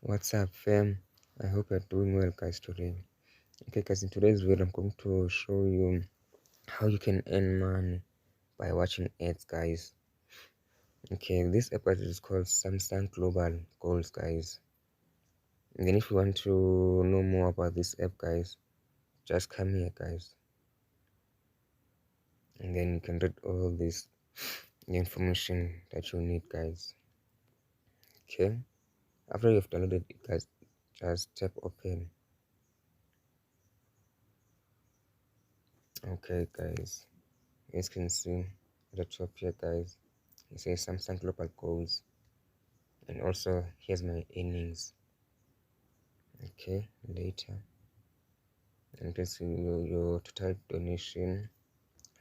What's up, fam? I hope you're doing well, guys, today. Okay, guys, in today's video, I'm going to show you how you can earn money by watching ads, guys. Okay, this app is called Samsung Global Goals, guys. And then if you want to know more about this app, guys, just come here, guys. And then you can read all this information that you need, guys. Okay, after you've downloaded it, guys, just tap open. Okay, guys, as you can see at the top here, guys, it says Samsung Global Goals, and also here's my earnings. Okay, later, and this your total donation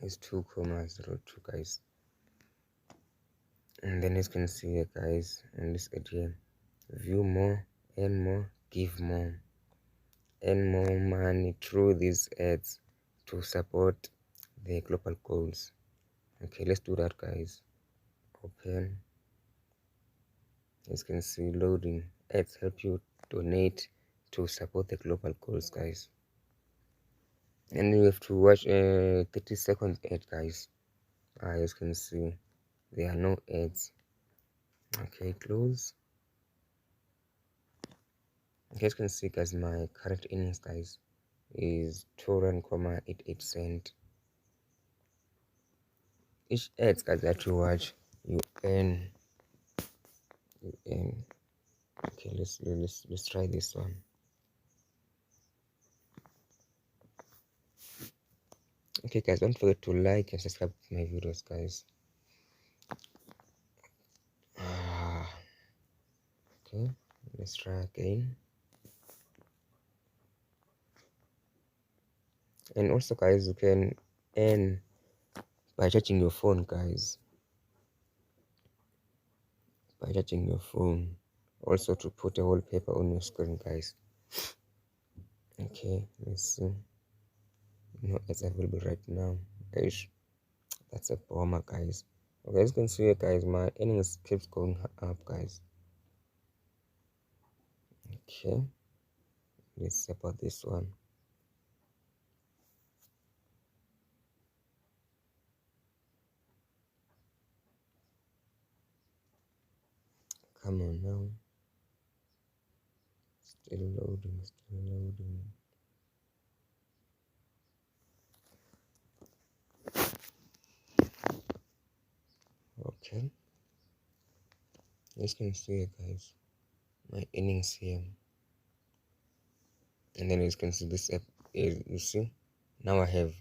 is 2.02, guys. And then as you can see here, guys, in this area, view more, earn more, give more, earn more money through these ads to support the global goals. Okay, let's do that, guys. Open. As you can see, loading. Ads help you donate to support the global goals, guys. And you have to watch a 30-second ad, guys. As you can see, there are no ads. Okay, close. Okay, as you can see, guys, my current earnings, guys, is 2.88 each ads, guys, that you watch, you earn. Okay, let's try this one. Okay, guys, don't forget to like and subscribe to my videos, guys. Okay, let's try again. And also, guys, you can earn by charging your phone, guys. By charging your phone. Also to put a wallpaper on your screen, guys. Okay, let's see. No, it's available right now. Guys, that's a bummer, guys. Okay, as you can see here, guys, my earnings keeps going up, guys. Okay, let's see about this one. Come on now. Still loading, still loading. Okay, as you can see here, guys, my earnings here. And then as you can see, this app is, you see, now I have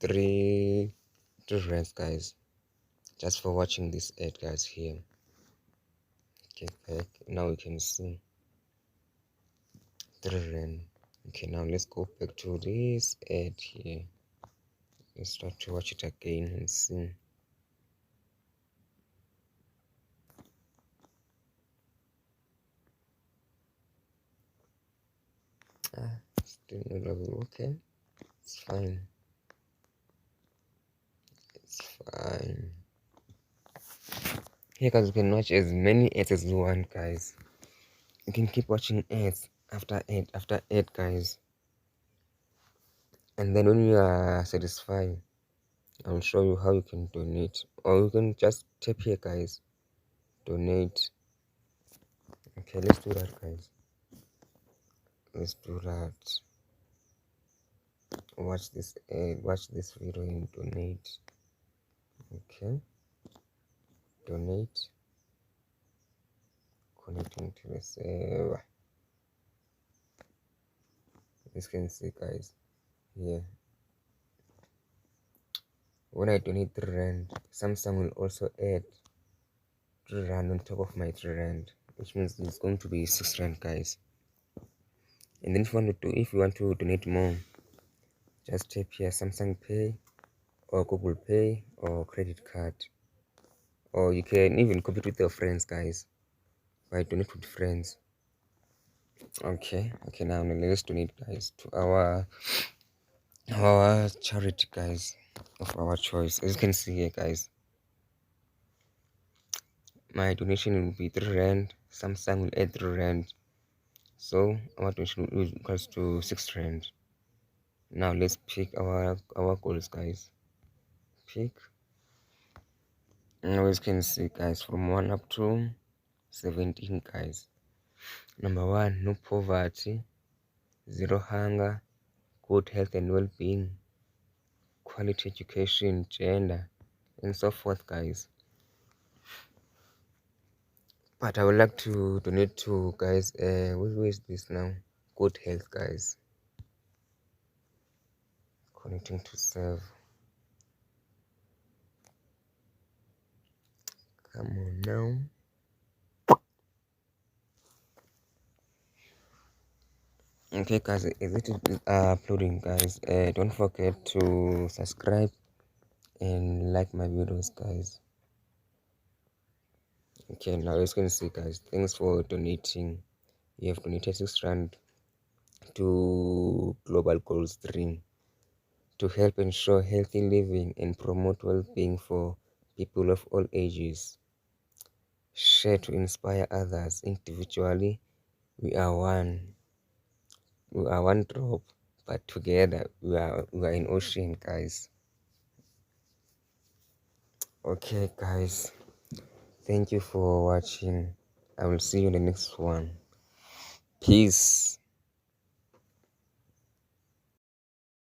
three rands, guys, just for watching this ad, guys, here. Okay, back. Now we can see 3 rand. Okay, now let's go back to this ad here. Let's try to watch it again and see. Still not available. Okay, it's fine. It's fine. Here, guys, you can watch as many ads as you want, guys. You can keep watching ads after ad after ad, guys. And then when you are satisfied, I'll show you how you can donate, or you can just tap here, guys, donate. Okay, let's do that, guys. Let's do that. Watch this video and donate. Okay, donate, connecting to the server. As you can see, guys, here, when I donate 3 rand, Samsung will also add 3 rand on top of my 3 rand, which means it's going to be 6 rand, guys. And then if you want to donate more, just tap here Samsung Pay or Google Pay or credit card, or you can even compete with your friends, guys, by donate with friends. Okay, now let's donate, guys, to our charity, guys, of our choice. As you can see here, guys, my donation will be 3 rand. Samsung will add 3 rand So our donation equals to 6 rand. Now let's pick our goals, guys. Pick. Now as you can see, guys, from 1 up to 17, guys. Number 1, no poverty, zero hunger, good health and well-being, quality education, gender, and so forth, guys. But I would like to donate to, guys, where is this now? Good health, guys. Connecting to serve. Come on now. Okay, guys, is it uploading, guys? Don't forget to subscribe and like my videos, guys. Okay, now as you can see, guys, thanks for donating. You have donated 6 rand to Global Goals 3 to help ensure healthy living and promote well-being for people of all ages. Share to inspire others. Individually, we are one. We are one drop, but together we are an ocean, guys. Okay, guys. Thank you for watching. I will see you in the next one. Peace.